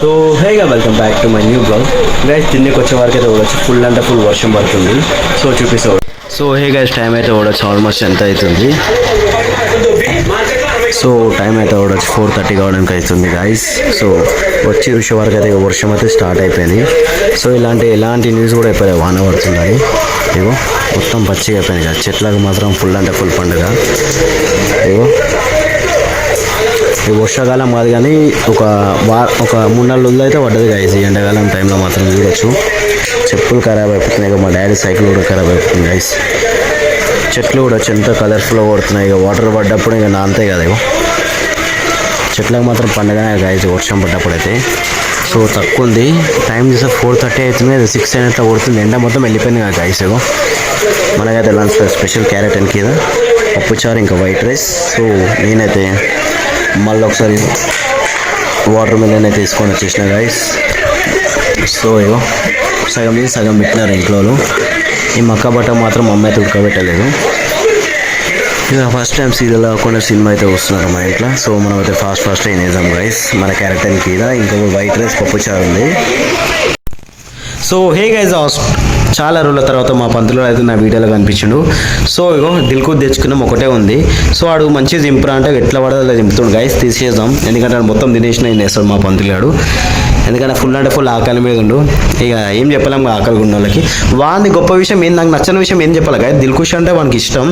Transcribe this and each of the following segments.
So హేగా welcome back to my new blog guys. తిన్నికి వచ్చే వరకు అయితే ఓడొచ్చు ఫుల్ అంటే ఫుల్ వర్షం పడుతుంది. సో చూపిస్తాడు. సో హే గైస్, టైం అయితే ఓడొచ్చు ఆల్మోస్ట్ ఎంత అవుతుంది. సో టైం అయితే ఓడొచ్చు 4:30 కావడానికి అవుతుంది గైస్. సో వచ్చి ఋషి వరకు అయితే వర్షం అయితే స్టార్ట్ అయిపోయింది. సో ఎలాంటి న్యూస్ కూడా అయిపోయాయి వాన పడుతుందని. ఇగో మొత్తం పచ్చిగా అయిపోయింది కదా, చెట్లకు మాత్రం ఫుల్ అంటే ఫుల్ పండుగ. ఇగో ఈ వర్షాకాలం కాదు కానీ ఒక 3-4 రోజులు అయితే పడ్డది గైస్. ఈ ఎండాకాలం టైంలో మాత్రం చూడొచ్చు చెప్పులు ఖరాబ్ అయిపోతున్నాయి. మా డాడీ సైకిల్ కూడా ఖరాబ్ అయిపోతుంది గైస్. చెట్లు కూడా ఎంత కలర్ఫుల్గా కొడుతున్నాయి. ఇక వాటర్ పడ్డప్పుడు ఇక అంతే కదా. ఇగో చెట్లకు మాత్రం పండగనే గైస్ వర్షం పడ్డప్పుడు అయితే. సో తక్కువ ఉంది టైం చూస్తే 4:30 అవుతుంది. 6 అయినట్లు కొడుతుంది. ఎండ మొత్తం వెళ్ళిపోయింది కదా గైస్. ఇగో మనకైతే లంచ్ స్పెషల్ క్యారెట్ అండ్ కింద పప్పుచారు ఇంకా వైట్ రైస్. సో నేనైతే మళ్ళీ ఒకసారి వాటర్ మిలన్ అయితే తీసుకొని వచ్చేసిన గైస్. సో ఇగో సగం పెట్టినారు ఇంట్లో. ఈ మక్క బట్ట మాత్రం అమ్మ అయితే ఉడకబెట్టలేదు. ఇక ఫస్ట్ టైం సీరియల్ కాకుండా సినిమా అయితే వస్తున్నారు మా ఇంట్లో. సో మనం అయితే ఫాస్ట్ అయినేద్దాం గైస్. మన క్యారెట్ అండ్ కింద ఇంకా వైట్ రైస్ పప్పుచారు ఉంది. సో హే గైస్, చాలా రోజుల తర్వాత మా పంతులు అయితే నా వీడియోలో కనిపించిండు. సో ఇగో దిల్కు తెచ్చుకున్నాం, ఒకటే ఉంది. సో ఆడు మంచిగా దింపురా అంటే ఎట్లా పడదో దింపుతుండు గైస్. తీసేద్దాం ఎందుకంటే మొత్తం దినేసిన వేస్తాడు మా పంతులు గాడు. ఎందుకంటే ఫుల్ అంటే ఫుల్ ఆకలి మీద ఉండు. ఇక ఏం చెప్పలేము ఆకలి ఉన్న వాళ్ళకి. వాడిని గొప్ప విషయం ఏం, నాకు నచ్చని విషయం ఏం చెప్పాలి గైస్. దిల్కుష్ అంటే వానికి ఇష్టం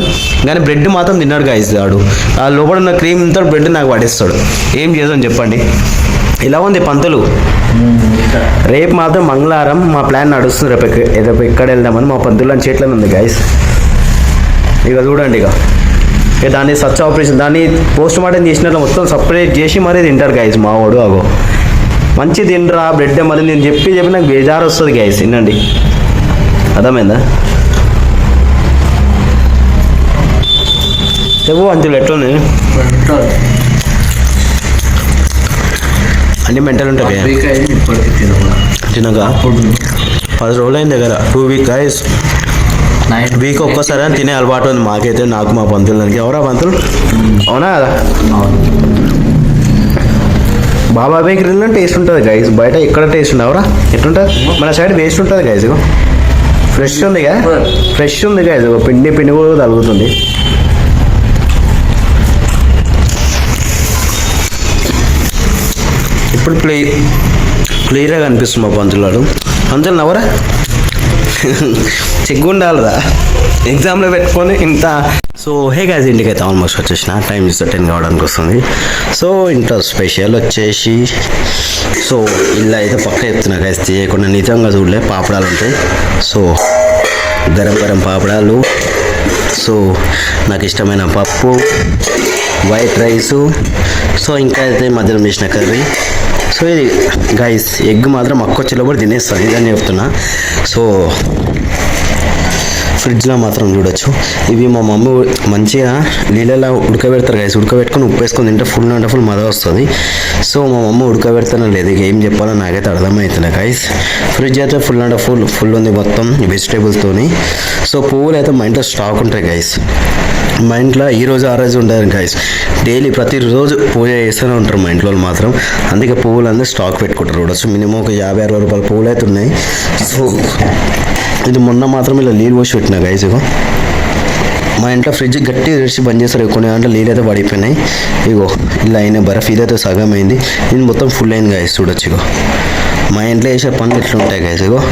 కానీ బ్రెడ్ మాత్రం తిన్నాడు గైస్. వాడు ఆ లోపల ఉన్న క్రీమ్ తో బ్రెడ్ నాకు పడేస్తాడు. ఏం చేద్దాం చెప్పండి. ఇలా ఉంది పంతులు. రేపు మాత్రం మంగళవారం మా ప్లాన్ నడుస్తుంది. రేపు ఎక్కడ వెళ్దామని మా పంతులు అని చేతిలో ఉంది గైస్. ఇక చూడండి, ఇక దాన్ని సచ్ ఆపరేషన్, దాన్ని పోస్ట్ మార్టం చేసినట్లు మొత్తం సపరేట్ చేసి మరీ తింటారు గైస్ మా వాడు. అగో మంచి తింటరా బ్రెడ్ మళ్ళీ నేను చెప్పి నాకు బేజారు వస్తుంది గైస్. వినండి, అర్థమైందా? చెప్పు అంతులు ఎట్లున్నాయి అన్ని మెంటల్ ఉంటాయి తినక 10 రోజులు అయిన దగ్గర 2 వీక్ గైస్. వీక్ ఒక్కసారి అని తినే అలవాటు ఉంది మాకైతే, నాకు మా పంతులకి. ఎవరా పంతులు? అవునా కదా. బాబా బేకరీలో టేస్ట్ ఉంటుంది గైస్, బయట ఎక్కడ టేస్ట్ ఉండవురా. ఎట్లుంటుంది మన సైడ్ వేస్ట్ ఉంటుంది గైస్. ఫ్రెష్ ఉంది గైస్. పిండి కూడా తగులుతుంది. ఇప్పుడు క్లియర్గా కనిపిస్తుంది మా పంతులాడు. పంతులు నవ్వరా, చెగ్గుండాలరా ఎగ్జామ్లో పెట్టుకొని ఇంత. సో హే గైస్, ఇంటికి అయితే ఆల్మోస్ట్ వచ్చేసిన. టైం చూస్తే 10 కావడానికి వస్తుంది. సో ఇంట్లో స్పెషల్ వచ్చేసి, సో ఇలా అయితే పక్క చెప్తున్నా గైస్, చేయకుండా నిజంగా చూడలే. పాపడాలు ఉంటాయి. సో గరం పాపడాలు. సో నాకు ఇష్టమైన పప్పు, వైట్ రైసు. సో ఇంకా అయితే మధ్యాహ్నం చేసిన కర్రీ. సో ఇది గైస్ ఎగ్ మాత్రం అక్కొచ్చేలో కూడా తినేస్తాను ఇదని చెప్తున్నా. సో ఫ్రిడ్జ్లో మాత్రం చూడొచ్చు. ఇవి మా మమ్మీ మంచిగా నీళ్ళలో ఉడకబెడతారు గైస్. ఉడకబెట్టుకొని ఉప్పు వేసుకొని తింటే ఫుల్ అంటే ఫుల్ మజా వస్తుంది. సో మా మమ్మీ ఉడకబెడతానే లేదు. ఇక ఏం చెప్పాలో నాకైతే అర్థమవుతుంది గైస్. ఫ్రిడ్జ్ అయితే ఫుల్ అంటే ఫుల్ ఉంది మొత్తం వెజిటేబుల్స్తోని. సో పువ్వులు అయితే మా ఇంట్లో స్టాక్ ఉంటాయి గైస్. మా ఇంట్లో ఈ రోజు ఆ రోజు ఉంటుంది గైస్. డైలీ ప్రతిరోజు పూజ చేస్తూనే ఉంటారు మా ఇంట్లో మాత్రం. అందుకే పువ్వులు అందరూ స్టాక్ పెట్టుకుంటారు చూడొచ్చు. మినిమం ఒక 50-60 రూపాయల పువ్వులు అయితే ఉన్నాయి. సో ఇది మొన్న మాత్రం ఇలా నీళ్ళు పోసి పెట్టినా గైస్. ఇగో మా ఇంట్లో ఫ్రిడ్జ్ గట్టి తెరిచి బంద్ చేస్తారు. కొన్ని గంటలు నీళ్ళు అయితే పడిపోయినాయి. ఇగో ఇలా అయినా బరఫ్ ఇదైతే సగం అయింది. ఇది మొత్తం ఫుల్ అయింది గైస్ చూడొచ్చు. ఇగో మా ఇంట్లో వేసే పనులు ఎట్లుంటాయి గైస్. ఇగో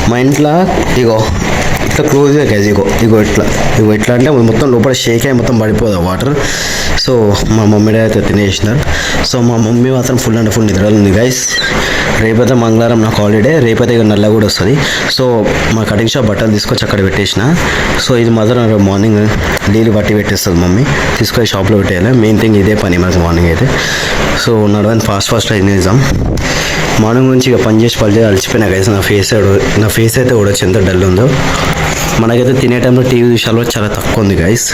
మా ఇంట్లో ఇగో ఇట్లా క్లోజ్గా గైస్. ఇగో ఇట్లా అంటే మొత్తం లోపల షేక్ అయ్యి మొత్తం పడిపోదు వాటర్. సో మా మమ్మీ అయితే తినేసినారు. సో మా మమ్మీ మాత్రం ఫుల్ అంటే ఫుల్ నిద్రలు ఉంది గైస్. రేపైతే మంగళవారం నాకు హాలిడే. రేపైతే ఇక నల్ల కూడా వస్తుంది. సో మా కటింగ్ షాప్ బట్టలు తీసుకొచ్చి అక్కడ పెట్టేసిన. సో ఇది మాత్రం రేపు మార్నింగ్ నీళ్ళు పట్టి పెట్టేస్తుంది మమ్మీ. తీసుకొని షాప్లో పెట్టేయాలి. మెయిన్ థింగ్ ఇదే పని మనకు మార్నింగ్ అయితే. సో నడవని ఫాస్ట్ అయినేద్దాం. మార్నింగ్ నుంచి ఇక పని చేసి అలసిపోయినా గైస్. నా ఫేస్ అయితే కూడా ఎంత డల్ ఉందో. మనకైతే తినే టైంలో టీవీ చూసాలో చాలా తక్కువ ఉంది గైస్.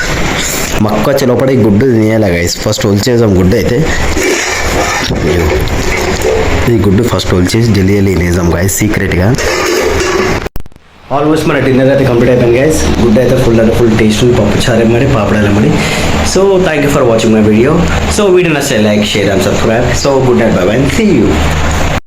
మక్క వచ్చే లోపల ఈ గుడ్డు తినేయాలి గైస్. ఫస్ట్ ఒలిచేద్దాం గుడ్డు అయితే. ఈ గుడ్డు ఫస్ట్ ఒలిచేసి జల్లి తినేద్దాం గైస్ సీక్రెట్గా. ఆల్మోస్ట్ మన డిన్నర్ అయితే కంప్లీట్ అయిపోయింది గైస్. గుడ్ అయితే ఫుల్ అంటే ఫుల్ టేస్ట్ పప్పు చారే మరి పాపడాలి మరి. So thank you for watching my video. So video నచ్చితే like share and subscribe. So good night, bye bye, see you.